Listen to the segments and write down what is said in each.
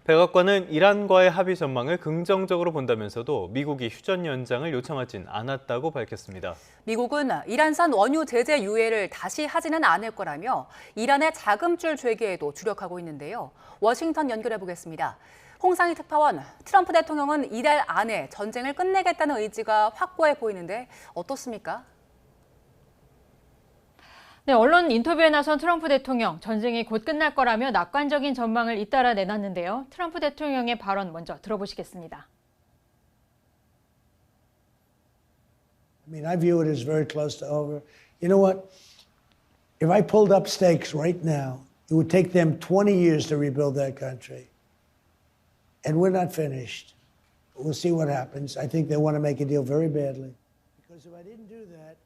백악관은 이란과의 합의 전망을 긍정적으로 본다면서도 미국이 휴전 연장을 요청하진 않았다고 밝혔습니다. 미국은 이란산 원유 제재 유예를 다시 하지는 않을 거라며 이란의 자금줄 재개에도 주력하고 있는데요. 워싱턴 연결해 보겠습니다. 홍상희 특파원, 트럼프 대통령은 이달 안에 전쟁을 끝내겠다는 의지가 확고해 보이는데 어떻습니까? 네, 언론 인터뷰에 나선 트럼프 대통령, 전쟁이 곧 끝날 거라며 낙관적인 전망을 잇따라 내놨는데요. 트럼프 대통령의 발언 먼저 들어보시겠습니다. I view it as very close to over. You know what? If I pulled up stakes right now, it would take them 20 years to rebuild that country. And we're not finished. We'll see what happens. I think they want to make a deal very badly. Because if I didn't do that,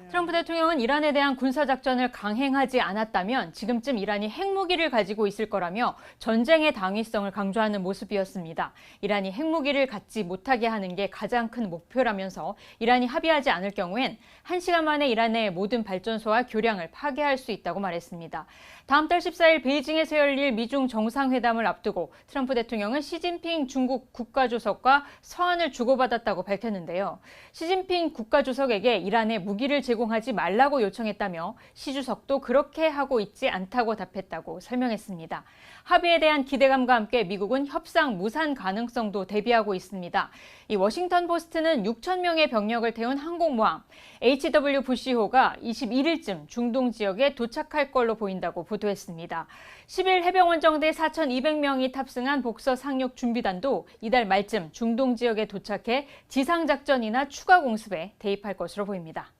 트럼프 대통령은 이란에 대한 군사작전을 강행하지 않았다면 지금쯤 이란이 핵무기를 가지고 있을 거라며 전쟁의 당위성을 강조하는 모습이었습니다. 이란이 핵무기를 갖지 못하게 하는 게 가장 큰 목표라면서 이란이 합의하지 않을 경우엔 1시간 만에 이란의 모든 발전소와 교량을 파괴할 수 있다고 말했습니다. 다음 달 14일 베이징에서 열릴 미중 정상회담을 앞두고 트럼프 대통령은 시진핑 중국 국가주석과 서한을 주고받았다고 밝혔는데요. 시진핑 국가주석에게 이란에 무기를 제공하지 말라고 요청했다며 시 주석도 그렇게 하고 있지 않다고 답했다고 설명했습니다. 합의에 대한 기대감과 함께 미국은 협상 무산 가능성도 대비하고 있습니다. 이 워싱턴 포스트는 6천 명의 병력을 태운 항공모함 HW 부시호가 21일쯤 중동 지역에 도착할 걸로 보인다고 보도했습니다. 10일 해병원정대 4,200명이 탑승한 복서 상륙 준비단도 이달 말쯤 중동 지역에 도착해 지상작전이나 추가 공습에 대입할 것으로 보입니다.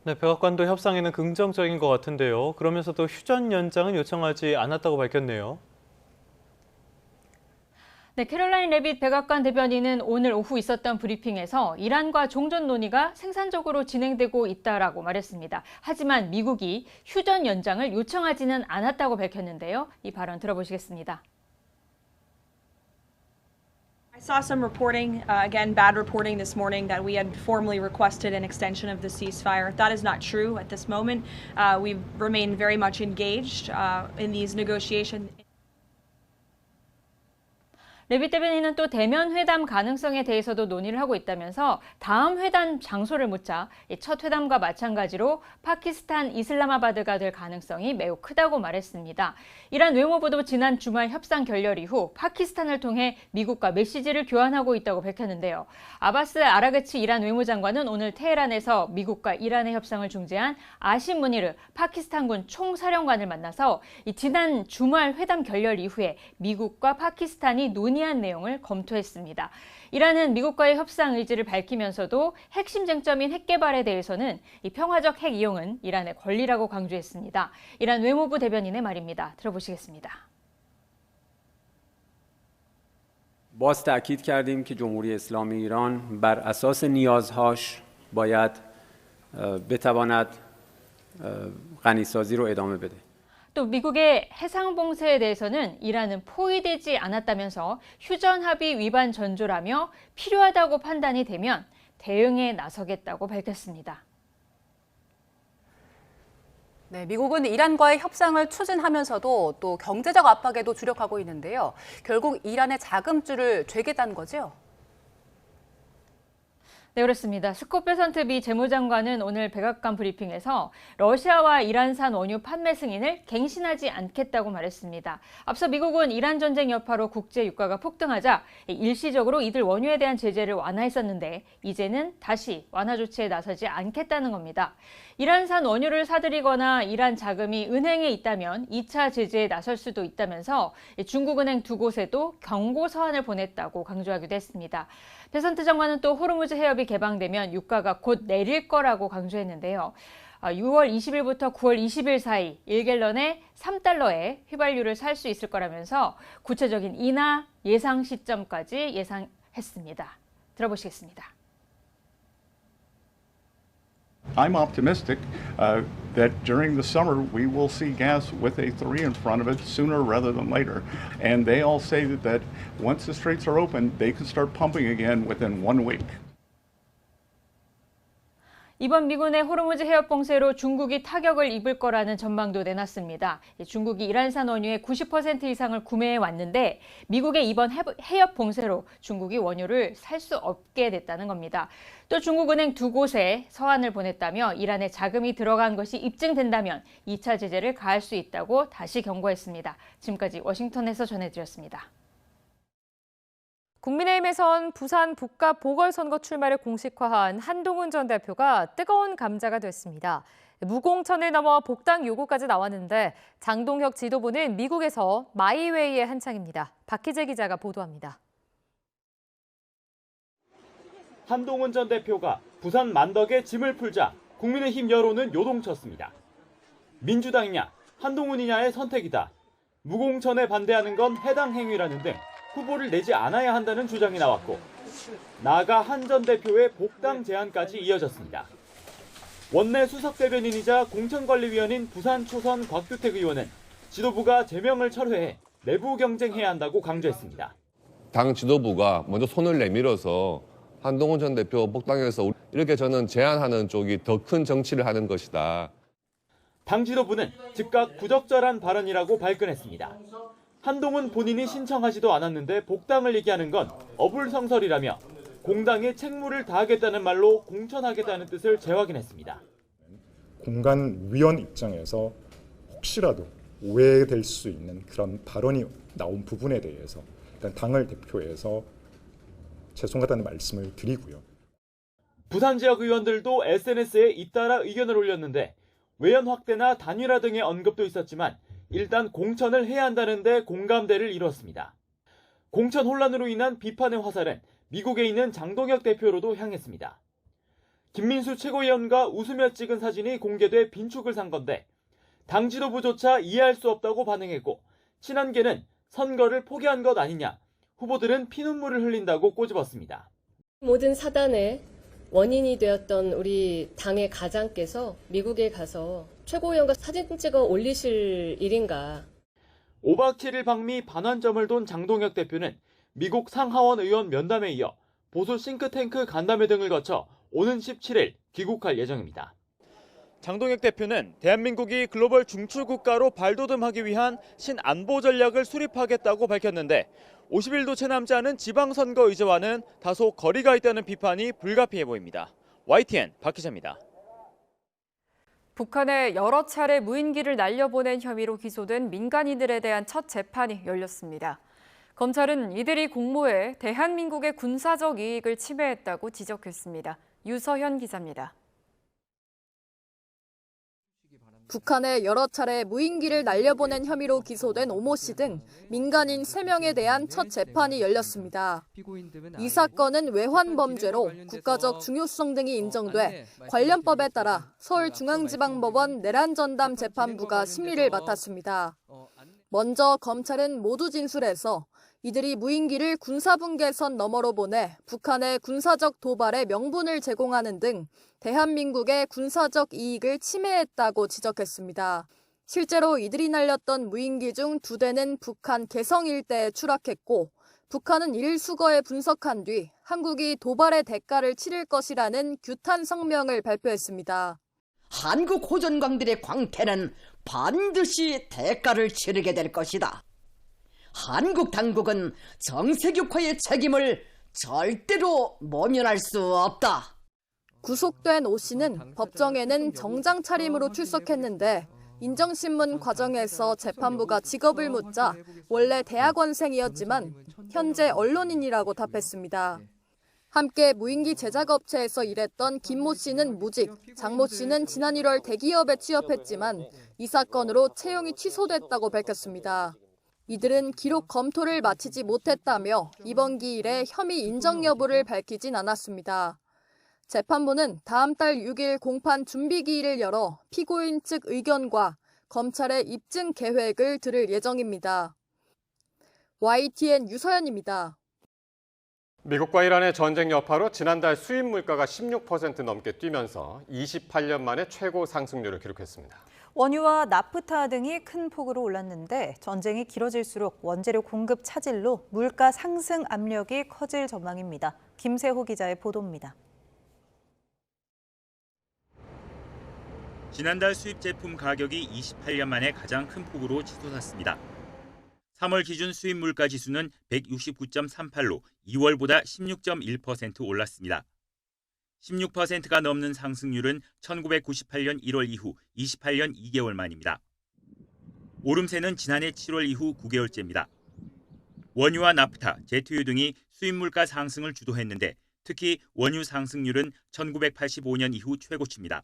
네, 백악관도 협상에는 긍정적인 것 같은데요. 그러면서도 휴전 연장은 요청하지 않았다고 밝혔네요. 네, 캐롤라인 레빗 백악관 대변인은 오늘 오후 있었던 브리핑에서 이란과 종전 논의가 생산적으로 진행되고 있다라고 말했습니다. 하지만 미국이 휴전 연장을 요청하지는 않았다고 밝혔는데요. 이 발언 들어보시겠습니다. I saw some reporting, again, bad reporting this morning that we had formally requested an extension of the ceasefire. That is not true at this moment. We remain very much engaged in these negotiations. 레빗 대변인은 또 대면 회담 가능성에 대해서도 논의를 하고 있다면서 다음 회담 장소를 묻자 첫 회담과 마찬가지로 파키스탄 이슬라마바드가 될 가능성이 매우 크다고 말했습니다. 이란 외무부도 지난 주말 협상 결렬 이후 파키스탄을 통해 미국과 메시지를 교환하고 있다고 밝혔는데요. 아바스 아라그치 이란 외무장관은 오늘 테헤란에서 미국과 이란의 협상을 중재한 아심 무니르 파키스탄군 총사령관을 만나서 지난 주말 회담 결렬 이후에 미국과 파키스탄이 논의한 내용을 검토했습니다. 이란은 미국과의 협상 의지를 밝히면서도 핵심 쟁점인 핵 개발에 대해서는 이 평화적 핵 이용은 이란의 권리라고 강조했습니다. 이란 외무부 대변인의 말입니다. 들어보시겠습니다. باز تأکید کردیم که جمهوری اسلامی ایران بر اساس نیازهاش باید بتواند غنیسازی رو ادامه بده. 또 미국의 해상 봉쇄에 대해서는 이란은 포위되지 않았다면서 휴전 합의 위반 전조라며 필요하다고 판단이 되면 대응에 나서겠다고 밝혔습니다. 네, 미국은 이란과의 협상을 추진하면서도 또 경제적 압박에도 주력하고 있는데요. 결국 이란의 자금줄을 죄겠다는 거죠? 네, 그렇습니다. 스콧 베선트 미 재무장관은 오늘 백악관 브리핑에서 러시아와 이란산 원유 판매 승인을 갱신하지 않겠다고 말했습니다. 앞서 미국은 이란 전쟁 여파로 국제 유가가 폭등하자 일시적으로 이들 원유에 대한 제재를 완화했었는데 이제는 다시 완화 조치에 나서지 않겠다는 겁니다. 이란산 원유를 사들이거나 이란 자금이 은행에 있다면 2차 제재에 나설 수도 있다면서 중국은행 두 곳에도 경고 서한을 보냈다고 강조하기도 했습니다. 베선트 장관은 또 호르무즈 해협이 개방되면 유가가 곧 내릴 거라고 강조했는데요. 6월 20일부터 9월 20일 사이 1갤런에 3달러에 휘발유를 살 수 있을 거라면서 구체적인 인하 예상 시점까지 예상했습니다. 들어보시겠습니다. I'm optimistic that during the summer we will see gas with a 3 in front of it sooner rather than later. And they all say that once the straits are open, they can start pumping again within 1 week. 이번 미군의 호르무즈 해협 봉쇄로 중국이 타격을 입을 거라는 전망도 내놨습니다. 중국이 이란산 원유의 90% 이상을 구매해 왔는데 미국의 이번 해협 봉쇄로 중국이 원유를 살 수 없게 됐다는 겁니다. 또 중국은행 2곳에 서한을 보냈다며 이란에 자금이 들어간 것이 입증된다면 2차 제재를 가할 수 있다고 다시 경고했습니다. 지금까지 워싱턴에서 전해드렸습니다. 국민의힘에선 부산 북가 보궐선거 출마를 공식화한 한동훈 전 대표가 뜨거운 감자가 됐습니다. 무공천을 넘어 복당 요구까지 나왔는데 장동혁 지도부는 미국에서 마이웨이에 한창입니다. 박희재 기자가 보도합니다. 한동훈 전 대표가 부산 만덕에 짐을 풀자 국민의힘 여론은 요동쳤습니다. 민주당이냐 한동훈이냐의 선택이다. 무공천에 반대하는 건 해당 행위라는 등 후보를 내지 않아야 한다는 주장이 나왔고 나아가 한 전 대표의 복당 제안까지 이어졌습니다. 원내 수석대변인이자 공천관리위원인 부산 초선 곽규택 의원은 지도부가 제명을 철회해 내부 경쟁해야 한다고 강조했습니다. 당 지도부가 먼저 손을 내밀어서 한동훈 전 대표 복당해서 이렇게 저는 제안하는 쪽이 더 큰 정치를 하는 것이다. 당 지도부는 즉각 부적절한 발언이라고 발끈했습니다. 한동훈 본인이 신청하지도 않았는데 복당을 얘기하는 건 어불성설이라며 공당에 책무를 다하겠다는 말로 공천하겠다는 뜻을 재확인했습니다. 공관위원 입장에서 혹시라도 오해될 수 있는 그런 발언이 나온 부분에 대해서 일단 당을 대표해서 죄송하다는 말씀을 드리고요. 부산 지역 의원들도 SNS에 잇따라 의견을 올렸는데 외연 확대나 단일화 등의 언급도 있었지만 일단 공천을 해야 한다는데 공감대를 이뤘습니다. 공천 혼란으로 인한 비판의 화살은 미국에 있는 장동혁 대표로도 향했습니다. 김민수 최고위원과 웃으며 찍은 사진이 공개돼 빈축을 산 건데 당 지도부조차 이해할 수 없다고 반응했고 친한계는 선거를 포기한 것 아니냐, 후보들은 피눈물을 흘린다고 꼬집었습니다. 모든 사단의 원인이 되었던 우리 당의 가장께서 미국에 가서 최고위원과 사진 찍어 올리실 일인가. 5박 7일 방미 반환점을 돈 장동혁 대표는 미국 상하원 의원 면담에 이어 보수 싱크탱크 간담회 등을 거쳐 오는 17일 귀국할 예정입니다. 장동혁 대표는 대한민국이 글로벌 중추 국가로 발돋움하기 위한 신안보 전략을 수립하겠다고 밝혔는데 50일도 채 남지 않은 지방선거 의제와는 다소 거리가 있다는 비판이 불가피해 보입니다. YTN 박희재입니다. 북한에 여러 차례 무인기를 날려보낸 혐의로 기소된 민간인들에 대한 첫 재판이 열렸습니다. 검찰은 이들이 공모해 대한민국의 군사적 이익을 침해했다고 지적했습니다. 유서현 기자입니다. 북한에 여러 차례 무인기를 날려보낸 혐의로 기소된 오모 씨 등 민간인 3명에 대한 첫 재판이 열렸습니다. 이 사건은 외환범죄로 국가적 중요성 등이 인정돼 관련법에 따라 서울중앙지방법원 내란전담 재판부가 심리를 맡았습니다. 먼저 검찰은 모두 진술해서 이들이 무인기를 군사분계선 너머로 보내 북한의 군사적 도발에 명분을 제공하는 등 대한민국의 군사적 이익을 침해했다고 지적했습니다. 실제로 이들이 날렸던 무인기 중 2대는 북한 개성 일대에 추락했고 북한은 이를 수거해 분석한 뒤 한국이 도발의 대가를 치를 것이라는 규탄 성명을 발표했습니다. 한국 호전광들의 광태는 반드시 대가를 치르게 될 것이다. 한국 당국은 정세격화의 책임을 절대로 모면할 수 없다. 구속된 오 씨는 법정에는 정장 차림으로 출석했는데 인정신문 과정에서 재판부가 직업을 묻자 원래 대학원생이었지만 현재 언론인이라고 답했습니다. 함께 무인기 제작업체에서 일했던 김모 씨는 무직, 장모 씨는 지난 1월 대기업에 취업했지만 이 사건으로 채용이 취소됐다고 밝혔습니다. 이들은 기록 검토를 마치지 못했다며 이번 기일에 혐의 인정 여부를 밝히진 않았습니다. 재판부는 다음 달 6일 공판 준비 기일을 열어 피고인 측 의견과 검찰의 입증 계획을 들을 예정입니다. YTN 유서연입니다. 미국과 이란의 전쟁 여파로 지난달 수입 물가가 16% 넘게 뛰면서 28년 만에 최고 상승률을 기록했습니다. 원유와 나프타 등이 큰 폭으로 올랐는데 전쟁이 길어질수록 원재료 공급 차질로 물가 상승 압력이 커질 전망입니다. 김세호 기자의 보도입니다. 지난달 수입 제품 가격이 28년 만에 가장 큰 폭으로 치솟았습니다. 3월 기준 수입 물가 지수는 169.38로 2월보다 16.1% 올랐습니다. 16%가 넘는 상승률은 1998년 1월 이후 28년 2개월 만입니다. 오름세는 지난해 7월 이후 9개월째입니다. 원유와 나프타, 제트유 등이 수입 물가 상승을 주도했는데 특히 원유 상승률은 1985년 이후 최고치입니다.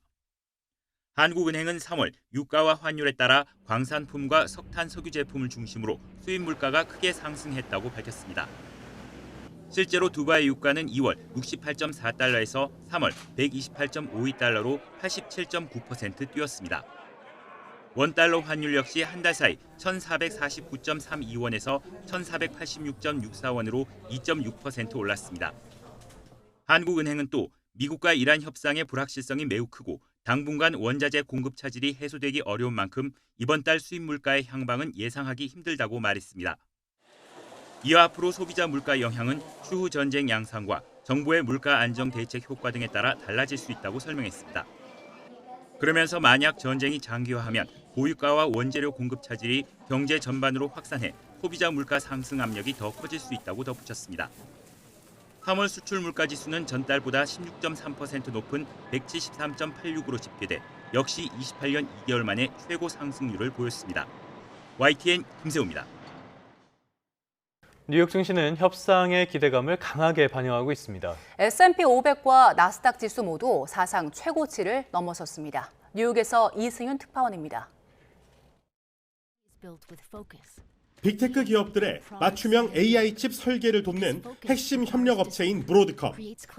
한국은행은 3월 유가와 환율에 따라 광산품과 석탄, 석유 제품을 중심으로 수입 물가가 크게 상승했다고 밝혔습니다. 실제로 두바이 유가는 2월 68.4달러에서 3월 128.52달러로 87.9% 뛰었습니다. 원달러 환율 역시 한 달 사이 1,449.32원에서 1,486.64원으로 2.6% 올랐습니다. 한국은행은 또 미국과 이란 협상의 불확실성이 매우 크고 당분간 원자재 공급 차질이 해소되기 어려운 만큼 이번 달 수입 물가의 향방은 예상하기 힘들다고 말했습니다. 이와 앞으로 소비자 물가 영향은 추후 전쟁 양상과 정부의 물가 안정 대책 효과 등에 따라 달라질 수 있다고 설명했습니다. 그러면서 만약 전쟁이 장기화하면 고유가와 원재료 공급 차질이 경제 전반으로 확산해 소비자 물가 상승 압력이 더 커질 수 있다고 덧붙였습니다. 3월 수출 물가 지수는 전달보다 16.3% 높은 173.86으로 집계돼 역시 28년 2개월 만에 최고 상승률을 보였습니다. YTN 김세호입니다. 뉴욕 증시는 협상의 기대감을 강하게 반영하고 있습니다. S&P 500과 나스닥 지수 모두 사상 최고치를 넘어섰습니다. 뉴욕에서 이승윤 특파원입니다. 빅테크 기업들의 맞춤형 AI 칩 설계를 돕는 핵심 협력업체인 브로드컴.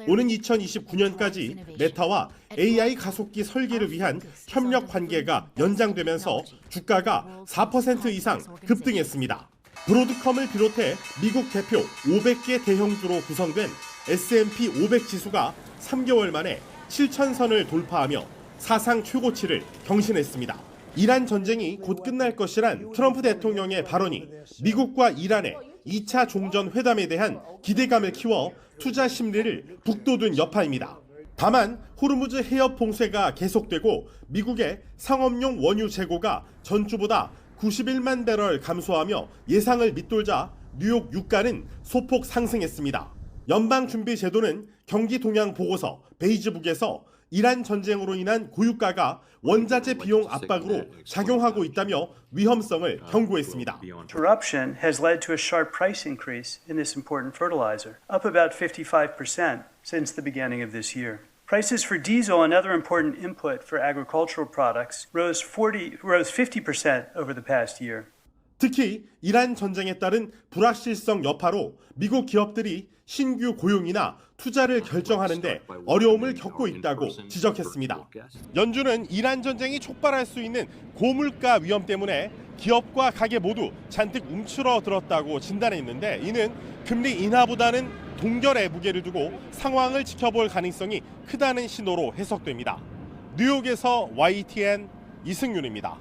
오는 2029년까지 메타와 AI 가속기 설계를 위한 협력 관계가 연장되면서 주가가 4% 이상 급등했습니다. 브로드컴을 비롯해 미국 대표 500개 대형주로 구성된 S&P 500 지수가 3개월 만에 7,000선을 돌파하며 사상 최고치를 경신했습니다. 이란 전쟁이 곧 끝날 것이란 트럼프 대통령의 발언이 미국과 이란의 2차 종전 회담에 대한 기대감을 키워 투자 심리를 북돋운 여파입니다. 다만 호르무즈 해협 봉쇄가 계속되고 미국의 상업용 원유 재고가 전주보다 91만 배럴 감소하며 예상을 밑돌자 뉴욕 유가는 소폭 상승했습니다. 연방준비제도는 경기 동향 보고서 베이지북에서 이란 전쟁으로 인한 고유가가 원자재 비용 압박으로 작용하고 있다며 위험성을 경고했습니다. Disruption has led to a sharp price increase in this important fertilizer, up about 55% since the beginning of this year. Prices for diesel and other important input for agricultural products rose 50% over the past year. 특히 이란 전쟁에 따른 불확실성 여파로 미국 기업들이 신규 고용이나 투자를 결정하는데 어려움을 겪고 있다고 지적했습니다. 연준은 이란 전쟁이 촉발할 수 있는 고물가 위험 때문에 기업과 가계 모두 잔뜩 움츠러들었다고 진단했는데 이는 금리 인하보다는 동결에 무게를 두고 상황을 지켜볼 가능성이 크다는 신호로 해석됩니다. 뉴욕에서 YTN 이승윤입니다.